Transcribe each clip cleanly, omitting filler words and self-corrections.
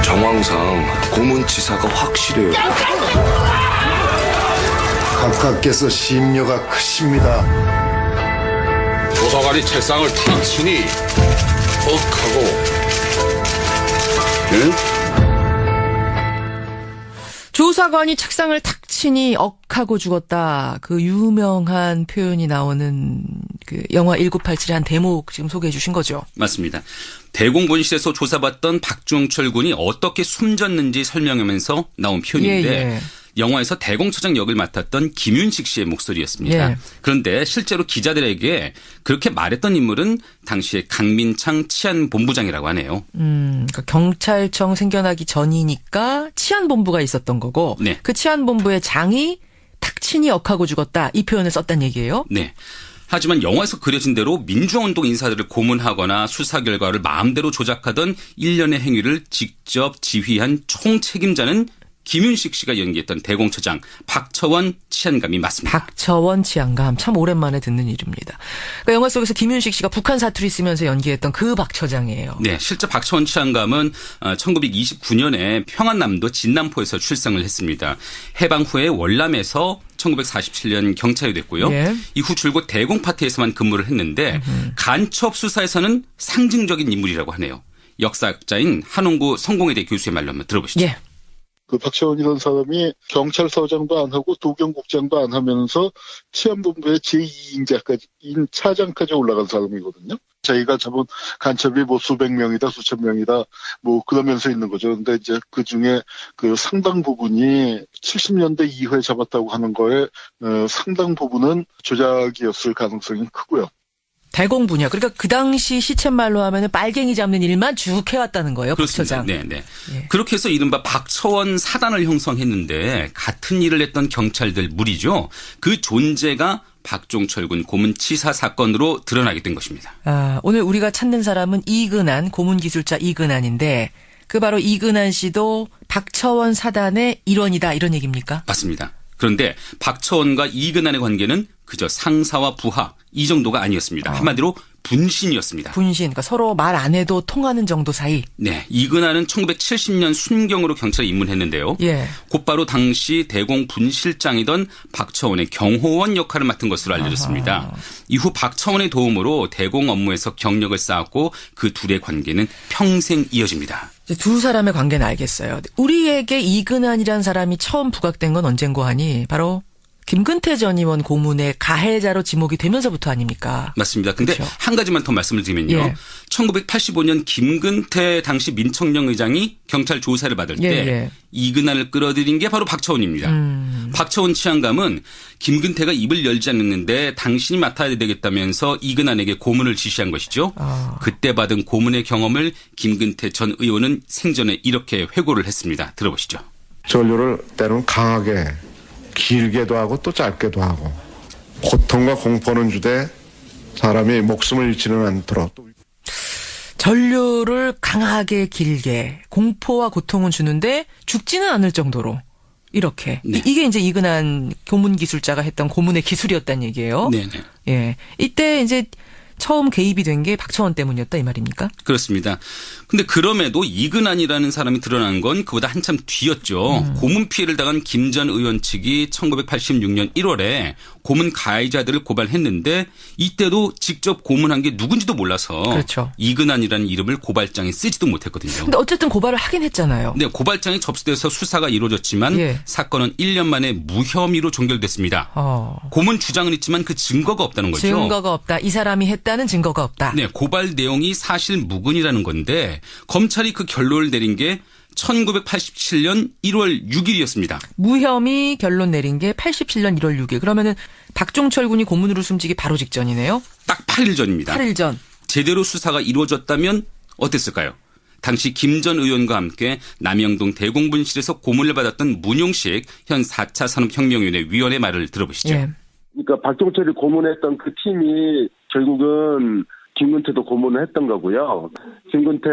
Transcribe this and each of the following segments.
정황상 고문치사가 확실해요. 각하께서 심려가 크십니다. 조사관이 책상을 탁 치니 억하고. 응? 조사관이 책상을 탁 치니 억하고 죽었다. 그 유명한 표현이 나오는 그 영화 1987의 한 대목 지금 소개해 주신 거죠. 맞습니다. 대공분실에서 조사받던 박종철 군이 어떻게 숨졌는지 설명하면서 나온 표현인데 예. 영화에서 대공처장 역을 맡았던 김윤식 씨의 목소리였습니다. 예. 그런데 실제로 기자들에게 그렇게 말했던 인물은 당시에 강민창 치안본부장이라고 하네요. 그러니까 경찰청 생겨나기 전이니까 치안본부가 있었던 거고 네. 그 치안본부의 장이 탁 치니 억하고 죽었다. 이 표현을 썼단 얘기예요. 네. 하지만 영화에서 그려진 대로 민주화운동 인사들을 고문하거나 수사 결과를 마음대로 조작하던 일련의 행위를 직접 지휘한 총책임자는 김윤식 씨가 연기했던 대공처장 박처원 치안감이 맞습니다. 박처원 치안감 참 오랜만에 듣는 이름입니다. 그러니까 영화 속에서 김윤식 씨가 북한 사투리 쓰면서 연기했던 그 박처장이에요. 네, 실제 박처원 치안감은 1929년에 평안남도 진남포에서 출생을 했습니다. 해방 후에 월남에서 1947년 경찰이 됐고요. 예. 이후 줄곧 대공파트에서만 근무를 했는데 간첩 수사에서는 상징적인 인물이라고 하네요. 역사학자인 한홍구 성공회대 교수의 말로 한번 들어보시죠. 예. 그 박처원이라는 사람이 경찰서장도 안 하고 도경국장도 안 하면서 치안본부의 제2인자까지 차장까지 올라간 사람이거든요. 자기가 잡은 간첩이 뭐 수백 명이다 수천 명이다 뭐 그러면서 있는 거죠. 근데 이제 그 중에 그 상당 부분이 70년대 이후에 잡았다고 하는 거에 상당 부분은 조작이었을 가능성이 크고요. 대공분야. 그러니까 그 당시 시쳇말로 하면은 빨갱이 잡는 일만 쭉 해왔다는 거예요. 그렇습니다. 박처장. 네. 예. 그렇게 해서 이른바 박처원 사단을 형성했는데 같은 일을 했던 경찰들 무리죠. 그 존재가 박종철 군 고문치사 사건으로 드러나게 된 것입니다. 아, 오늘 우리가 찾는 사람은 이근한, 고문기술자 이근한인데 그 바로 이근한 씨도 박처원 사단의 일원이다 이런 얘기입니까? 맞습니다. 그런데 박처원과 이근한의 관계는 그저 상사와 부하 이 정도가 아니었습니다. 한마디로 분신이었습니다. 분신, 그러니까 서로 말 안 해도 통하는 정도 사이. 네, 이근한은 1970년 순경으로 경찰에 입문했는데요. 예. 곧바로 당시 대공 분실장이던 박처원의 경호원 역할을 맡은 것으로 알려졌습니다. 아하. 이후 박처원의 도움으로 대공 업무에서 경력을 쌓았고 그 둘의 관계는 평생 이어집니다. 이제 두 사람의 관계는 알겠어요. 우리에게 이근한이라는 사람이 처음 부각된 건 언젠고 하니 바로 김근태 전 의원 고문의 가해자로 지목이 되면서부터 아닙니까? 맞습니다. 근데 그렇죠. 한 가지만 더 말씀을 드리면요. 예. 1985년 김근태 당시 민청령 의장이 경찰 조사를 받을 때 예. 이근한을 끌어들인 게 바로 박처원입니다. 박처원 치안감은 김근태가 입을 열지 않는데 당신이 맡아야 되겠다면서 이근한에게 고문을 지시한 것이죠. 그때 받은 고문의 경험을 김근태 전 의원은 생전에 이렇게 회고를 했습니다. 들어보시죠. 전류를 때로는 강하게 길게도 하고 또 짧게도 하고 고통과 공포는 주되 사람이 목숨을 잃지는 않도록 전류를 강하게 길게 공포와 고통은 주는데 죽지는 않을 정도로 이렇게. 네. 이게 이제 이근한 고문 기술자가 했던 고문의 기술이었다는 얘기예요. 네네. 예. 이때 이제 처음 개입이 된 게 박처원 때문이었다 이 말입니까? 그렇습니다. 근데 그럼에도 이근한이라는 사람이 드러난 건 그보다 한참 뒤였죠. 고문 피해를 당한 김 전 의원 측이 1986년 1월에 고문 가해자들을 고발했는데 이때도 직접 고문한 게 누군지도 몰라서 그렇죠. 이근한이라는 이름을 고발장에 쓰지도 못했거든요. 근데 어쨌든 고발을 하긴 했잖아요. 네, 고발장이 접수돼서 수사가 이루어졌지만 예. 사건은 1년 만에 무혐의로 종결됐습니다. 고문 주장은 있지만 그 증거가 없다는 거죠. 증거가 없다. 이 사람이 했다는 증거가 없다. 네, 고발 내용이 사실 무근이라는 건데 검찰이 그 결론을 내린 게 1987년 1월 6일이었습니다. 무혐의 결론 내린 게 87년 1월 6일. 그러면은 박종철 군이 고문으로 숨지기 바로 직전이네요. 딱 8일 전입니다. 8일 전. 제대로 수사가 이루어졌다면 어땠을까요? 당시 김 전 의원과 함께 남영동 대공분실에서 고문을 받았던 문용식 현 4차 산업혁명위원회 위원의 말을 들어보시죠. 예. 그러니까 박종철이 고문했던 그 팀이 결국은 김근태도 고문을 했던 거고요. 김근태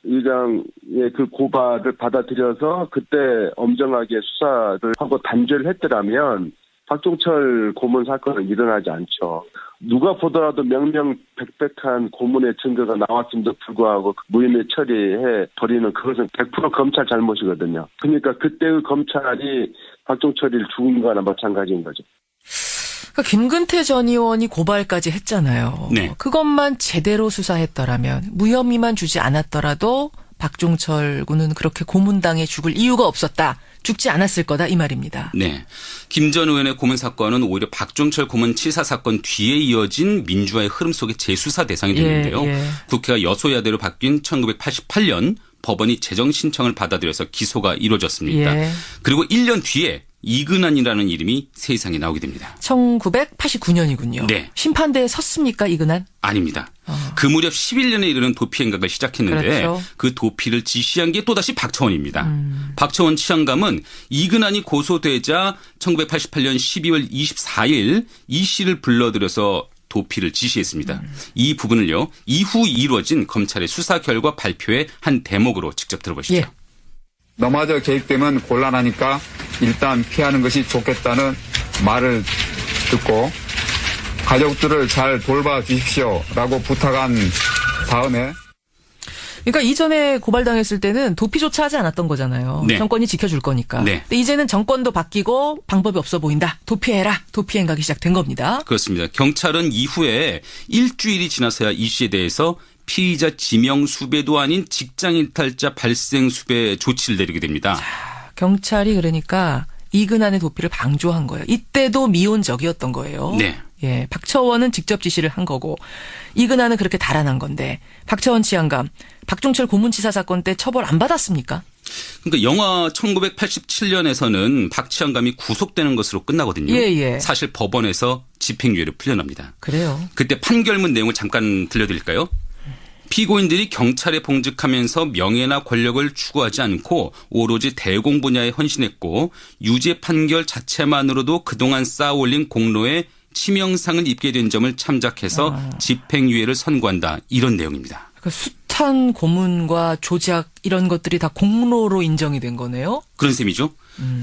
의장의 그 고발을 받아들여서 그때 엄정하게 수사를 하고 단죄를 했더라면 박종철 고문 사건은 일어나지 않죠. 누가 보더라도 명명백백한 고문의 증거가 나왔음에도 불구하고 무혐의 처리해 버리는 그것은 100% 검찰 잘못이거든요. 그러니까 그때의 검찰이 박종철이를 죽은 거나 마찬가지인 거죠. 그러니까 김근태 전 의원이 고발까지 했잖아요. 네. 그것만 제대로 수사했더라면 무혐의만 주지 않았더라도 박종철 군은 그렇게 고문당해 죽을 이유가 없었다. 죽지 않았을 거다 이 말입니다. 네. 김 전 의원의 고문 사건은 오히려 박종철 고문 치사 사건 뒤에 이어진 민주화의 흐름 속의 재수사 대상이 됐는데요. 예. 국회가 여소야대로 바뀐 1988년 법원이 재정 신청을 받아들여서 기소가 이루어졌습니다. 예. 그리고 1년 뒤에 이근한이라는 이름이 세상에 나오게 됩니다. 1989년이군요. 네. 심판대에 섰습니까 이근한? 아닙니다. 그 무렵 11년에 이르는 도피 행각을 시작했는데 그렇죠. 그 도피를 지시한 게 또다시 박처원입니다. 박처원 치안감은 이근한이 고소되자 1988년 12월 24일 이 씨를 불러들여서 도피를 지시했습니다. 이 부분을요. 이후 이루어진 검찰의 수사 결과 발표의 한 대목으로 직접 들어보시죠. 예. 너마저 개입되면 곤란하니까 일단 피하는 것이 좋겠다는 말을 듣고 가족들을 잘 돌봐 주십시오라고 부탁한 다음에 그러니까 이전에 고발당했을 때는 도피조차 하지 않았던 거잖아요. 네. 정권이 지켜줄 거니까. 네. 근데 이제는 정권도 바뀌고 방법이 없어 보인다. 도피해라. 도피 행각이 시작된 겁니다. 그렇습니다. 경찰은 이후에 일주일이 지나서야 이 씨에 대해서 피의자 지명 수배도 아닌 직장 이탈자 발생 수배 조치를 내리게 됩니다. 경찰이 그러니까 이근한의 도피를 방조한 거예요. 이때도 미온적이었던 거예요. 네. 예, 박처원은 직접 지시를 한 거고 이근한은 그렇게 달아난 건데 박처원 치안감 박종철 고문치사 사건 때 처벌 안 받았습니까? 그러니까 영화 1987년에서는 박 치안감이 구속되는 것으로 끝나거든요. 예. 사실 법원에서 집행유예를 풀려납니다. 그래요. 그때 판결문 내용을 잠깐 들려드릴까요? 피고인들이 경찰에 봉직하면서 명예나 권력을 추구하지 않고 오로지 대공 분야에 헌신했고 유죄 판결 자체만으로도 그동안 쌓아올린 공로에 치명상을 입게 된 점을 참작해서 집행유예를 선고한다. 이런 내용입니다. 그 숱한 고문과 조작 이런 것들이 다 공로로 인정이 된 거네요. 그런 셈이죠.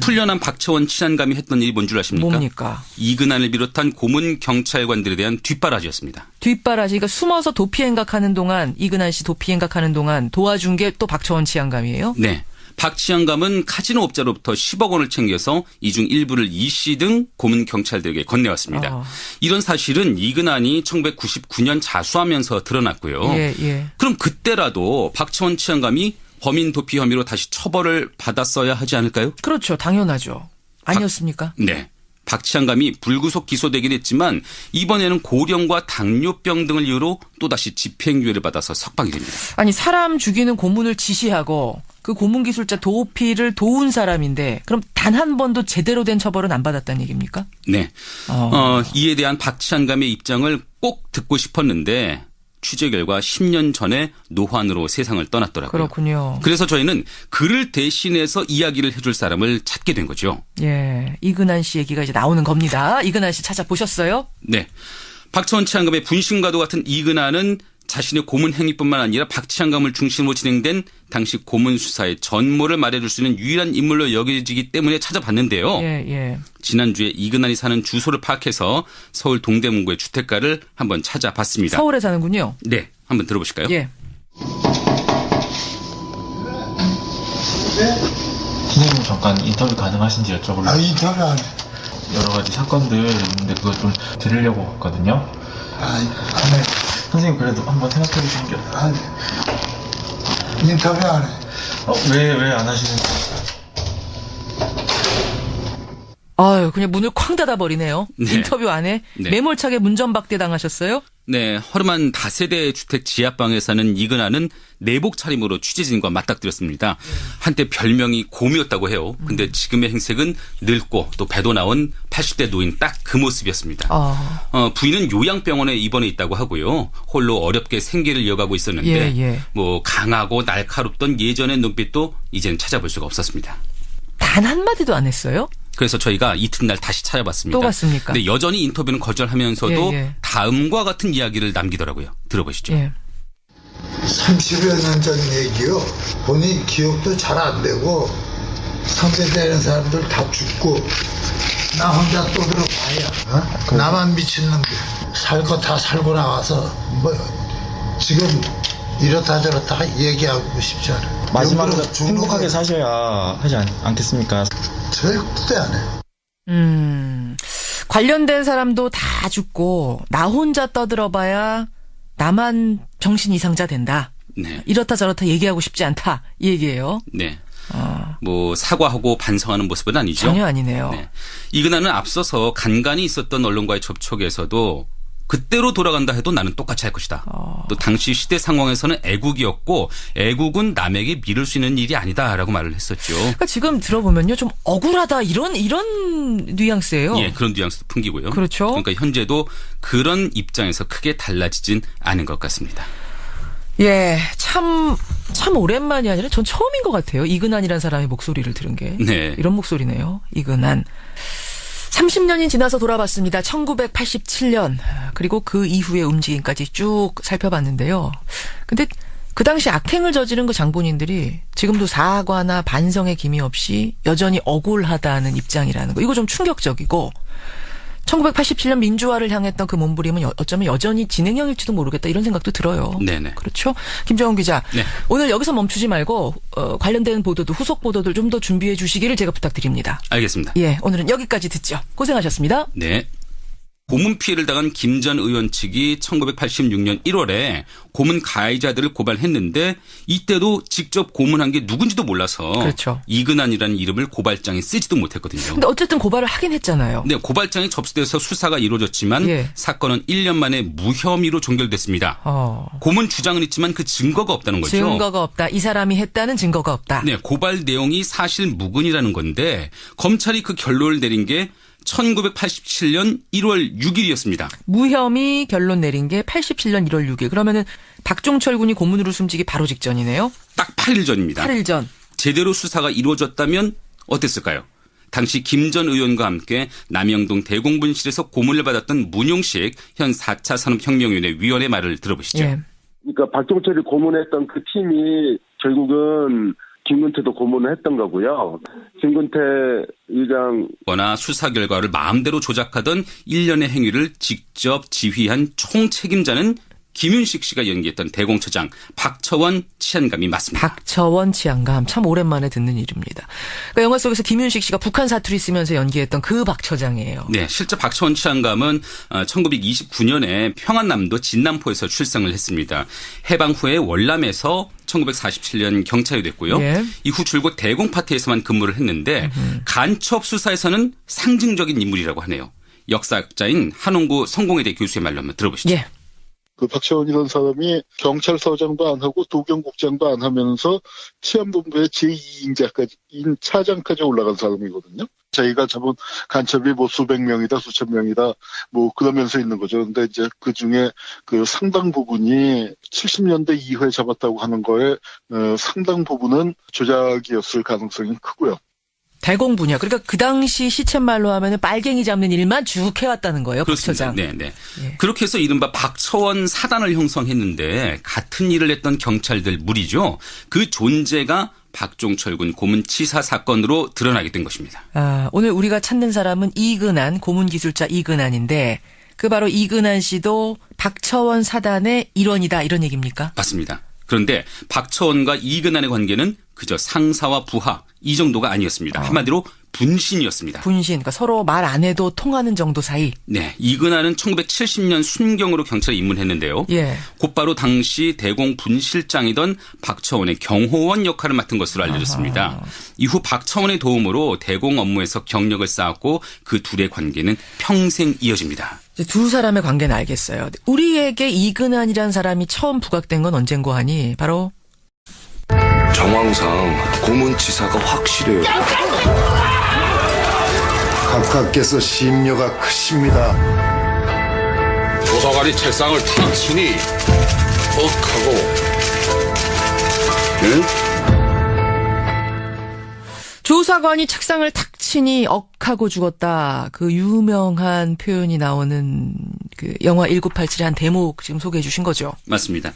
풀려난 박처원 치안감이 했던 일이 뭔 줄 아십니까? 뭡니까? 이근한을 비롯한 고문 경찰관들에 대한 뒷바라지였습니다. 뒷바라지. 그러니까 숨어서 도피 행각하는 동안 이근한 씨 도피 행각하는 동안 도와준 게 또 박처원 치안감이에요? 네. 박 치안감은 카지노 업자로부터 10억 원을 챙겨서 이 중 일부를 이 씨 등 고문 경찰들에게 건네왔습니다. 이런 사실은 이근한이 1999년 자수하면서 드러났고요. 예. 그럼 그때라도 박처원 치안감이 범인 도피 혐의로 다시 처벌을 받았어야 하지 않을까요? 그렇죠. 당연하죠. 아니었습니까? 네. 박 치안감이 불구속 기소되긴 했지만 이번에는 고령과 당뇨병 등을 이유로 또다시 집행유예를 받아서 석방이 됩니다. 아니 사람 죽이는 고문을 지시하고 그 고문 기술자 도피를 도운 사람인데 그럼 단 한 번도 제대로 된 처벌은 안 받았다는 얘기입니까? 네. 이에 대한 박 치안감의 입장을 꼭 듣고 싶었는데 취재 결과 10년 전에 노환으로 세상을 떠났더라고요. 그렇군요. 그래서 저희는 그를 대신해서 이야기를 해줄 사람을 찾게 된 거죠. 예, 이근한 씨 얘기가 이제 나오는 겁니다. 이근한 씨 찾아보셨어요? 네. 박처원 치안감의 분신과도 같은 이근한은 자신의 고문 행위뿐만 아니라 박 치안감을 중심으로 진행된 당시 고문 수사의 전모를 말해줄 수 있는 유일한 인물로 여겨지기 때문에 찾아봤는데요. 예. 지난주에 이근한이 사는 주소를 파악해서 서울 동대문구의 주택가를 한번 찾아봤습니다. 서울에 사는군요. 네. 한번 들어보실까요? 예. 선생님 잠깐 인터뷰 가능하신지 여쭤보려고. 인터뷰 안 해. 여러 가지 사건들 있는데 그거 좀 들으려고 왔거든요. 안 해. 선생님 그래도 한번 생각해 보시는 게 어때요? 안 해. 인터뷰 안 해. 왜 안 하시는 거예요? 아유, 그냥 문을 쾅 닫아버리네요. 네. 인터뷰 안에 네. 매몰차게 문전박대 당하셨어요? 네, 허름한 다세대 주택 지하방에 사는 이근한은 내복 차림으로 취재진과 맞닥뜨렸습니다. 한때 별명이 곰이었다고 해요. 근데 지금의 행색은 늙고 또 배도 나온 80대 노인 딱 그 모습이었습니다. 부인은 요양병원에 입원해 있다고 하고요. 홀로 어렵게 생계를 이어가고 있었는데 예. 뭐 강하고 날카롭던 예전의 눈빛도 이제는 찾아볼 수가 없었습니다. 단 한마디도 안 했어요? 그래서 저희가 이튿날 다시 찾아봤습니다. 또 갔습니까? 근데 여전히 인터뷰는 거절하면서도 예. 다음과 같은 이야기를 남기더라고요. 들어보시죠. 예. 30여 년 전 얘기요. 본인 기억도 잘 안 되고 선배되는 사람들 다 죽고 나 혼자 떠들어봐야 나만 미친놈들 살 거 다 살고 나와서 뭐 지금 이렇다 저렇다 얘기하고 싶지 않아. 마지막으로 행복하게 사셔야 하지 않겠습니까? 절대 안 해. 관련된 사람도 다 죽고 나 혼자 떠들어봐야 나만 정신 이상자 된다. 네. 이렇다 저렇다 얘기하고 싶지 않다. 이 얘기예요. 네. 뭐 사과하고 반성하는 모습은 아니죠. 전혀 아니네요. 네. 이근하는 앞서서 간간히 있었던 언론과의 접촉에서도 그때로 돌아간다 해도 나는 똑같이 할 것이다. 또 당시 시대 상황에서는 애국이었고 애국은 남에게 미룰 수 있는 일이 아니다라고 말을 했었죠. 그러니까 지금 들어보면요, 좀 억울하다 이런 뉘앙스예요. 예, 그런 뉘앙스도 풍기고요. 그렇죠. 그러니까 현재도 그런 입장에서 크게 달라지진 않은 것 같습니다. 예, 참 오랜만이 아니라 전 처음인 것 같아요. 이근한이라는 사람의 목소리를 들은 게. 네. 이런 목소리네요. 이근한. 30년이 지나서 돌아봤습니다. 1987년. 그리고 그 이후의 움직임까지 쭉 살펴봤는데요. 근데 그 당시 악행을 저지른 그 장본인들이 지금도 사과나 반성의 기미 없이 여전히 억울하다는 입장이라는 거. 이거 좀 충격적이고 1987년 민주화를 향했던 그 몸부림은 어쩌면 여전히 진행형일지도 모르겠다 이런 생각도 들어요. 네네. 그렇죠. 김정은 기자. 네. 오늘 여기서 멈추지 말고 관련된 보도도 후속 보도들 좀 더 준비해 주시기를 제가 부탁드립니다. 알겠습니다. 예, 오늘은 여기까지 듣죠. 고생하셨습니다. 네. 고문 피해를 당한 김 전 의원 측이 1986년 1월에 고문 가해자들을 고발했는데 이때도 직접 고문한 게 누군지도 몰라서 그렇죠. 이근한이라는 이름을 고발장에 쓰지도 못했거든요. 근데 어쨌든 고발을 하긴 했잖아요. 네, 고발장이 접수돼서 수사가 이루어졌지만 예. 사건은 1년 만에 무혐의로 종결됐습니다. 고문 주장은 있지만 그 증거가 없다는 거죠. 증거가 없다. 이 사람이 했다는 증거가 없다. 네, 고발 내용이 사실 무근이라는 건데 검찰이 그 결론을 내린 게 1987년 1월 6일이었습니다. 무혐의 결론 내린 게 87년 1월 6일. 그러면은 박종철 군이 고문으로 숨지기 바로 직전이네요. 딱 8일 전입니다. 8일 전. 제대로 수사가 이루어졌다면 어땠을까요? 당시 김 전 의원과 함께 남영동 대공분실에서 고문을 받았던 문용식 현 4차 산업혁명위원회 위원의 말을 들어보시죠. 예. 그러니까 박종철이 고문했던 그 팀이 결국은 김근태도 고문을 했던 거고요. 김근태 의장 거나 수사 결과를 마음대로 조작하던 일련의 행위를 직접 지휘한 총책임자는 김윤식 씨가 연기했던 대공처장 박처원 치안감이 맞습니다. 박처원 치안감 참 오랜만에 듣는 이름입니다. 그러니까 영화 속에서 김윤식 씨가 북한 사투리 쓰면서 연기했던 그 박처장이에요. 네, 실제 박처원 치안감은 1929년에 평안남도 진남포에서 출생을 했습니다. 해방 후에 월남에서 1947년 경찰이 됐고요. 예. 이후 줄곧 대공파트에서만 근무를 했는데 간첩 수사에서는 상징적인 인물이라고 하네요. 역사학자인 한홍구 성공회대 교수의 말로 한번 들어보시죠. 예. 그 박채원이라는 사람이 경찰서장도 안 하고 도경국장도 안 하면서 치안본부의 제2인자인 차장까지 올라간 사람이거든요. 저희가 잡은 간첩이 뭐 수백 명이다, 수천 명이다, 뭐 그러면서 있는 거죠. 근데 이제 그 중에 그 상당 부분이 70년대 이후에 잡았다고 하는 거에 상당 부분은 조작이었을 가능성이 크고요. 대공분야. 그러니까 그 당시 시쳇말로 하면은 빨갱이 잡는 일만 쭉 해왔다는 거예요. 박처장. 네, 네. 예. 그렇게 해서 이른바 박처원 사단을 형성했는데 같은 일을 했던 경찰들 무리죠. 그 존재가 박종철 군 고문치사 사건으로 드러나게 된 것입니다. 오늘 우리가 찾는 사람은 이근한, 고문기술자 이근한인데 그 바로 이근한 씨도 박처원 사단의 일원이다 이런 얘기입니까? 맞습니다. 그런데 박처원과 이근한의 관계는 그저 상사와 부하 이 정도가 아니었습니다. 한마디로 분신이었습니다. 분신. 그러니까 서로 말 안 해도 통하는 정도 사이. 네. 이근한은 1970년 순경으로 경찰에 입문했는데요. 예. 곧바로 당시 대공 분실장이던 박처원의 경호원 역할을 맡은 것으로 알려졌습니다. 이후 박처원의 도움으로 대공 업무에서 경력을 쌓았고 그 둘의 관계는 평생 이어집니다. 이제 두 사람의 관계는 알겠어요. 우리에게 이근한이라는 사람이 처음 부각된 건 언젠고 하니 바로 정황상 고문치사가 확실해요. 각하께서 심려가 크십니다. 조사관이 책상을 탁 치니 억 하고 조사관이 책상을 탁 치니 억하고 죽었다. 그 유명한 표현이 나오는 그 영화 1987의 한 대목 지금 소개해 주신 거죠. 맞습니다.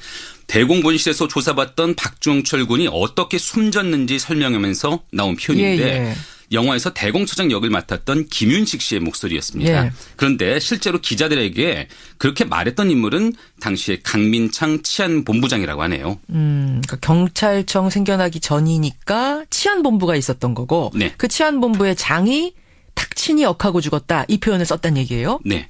대공분실에서 조사받던 박종철 군이 어떻게 숨졌는지 설명하면서 나온 표현인데 영화에서 대공처장 역을 맡았던 김윤식 씨의 목소리였습니다. 예. 그런데 실제로 기자들에게 그렇게 말했던 인물은 당시에 강민창 치안본부장이라고 하네요. 그러니까 경찰청 생겨나기 전이니까 치안본부가 있었던 거고 네. 그 치안본부의 장이 탁친이 역하고 죽었다. 이 표현을 썼단 얘기예요. 네.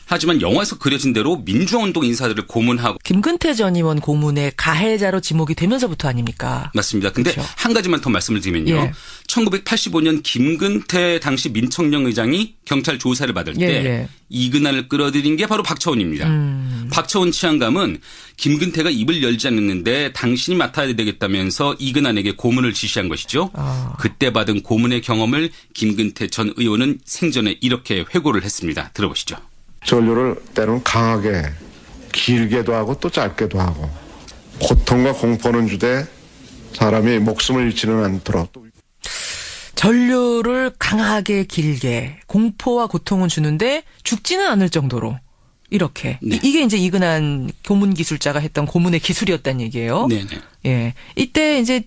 하지만 영화에서 그려진 대로 민주화운동 인사들을 고문하고 김근태 전 의원 고문의 가해자로 지목이 되면서부터 아닙니까? 맞습니다. 근데 그렇죠. 한 가지만 더 말씀을 드리면요. 예. 1985년 김근태 당시 민청령 의장이 경찰 조사를 받을 때 예. 이근한을 끌어들인 게 바로 박처훈입니다. 박처훈 치안감은 김근태가 입을 열지 않는데 당신이 맡아야 되겠다면서 이근한에게 고문을 지시한 것이죠. 그때 받은 고문의 경험을 김근태 전 의원은 생전에 이렇게 회고를 했습니다. 들어보시죠. 전류를 때로는 강하게 길게도 하고 또 짧게도 하고 고통과 공포는 주되 사람이 목숨을 잃지는 않도록 전류를 강하게 길게 공포와 고통은 주는데 죽지는 않을 정도로 이렇게 네. 이게 이제 이근한 고문 기술자가 했던 고문의 기술이었다는 얘기예요. 네네. 예, 이때 이제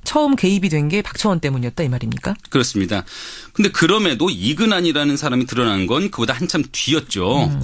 처음 개입이 된 게 박처원 때문이었다 이 말입니까? 그렇습니다. 근데 그럼에도 이근한이라는 사람이 드러난 건 그보다 한참 뒤였죠.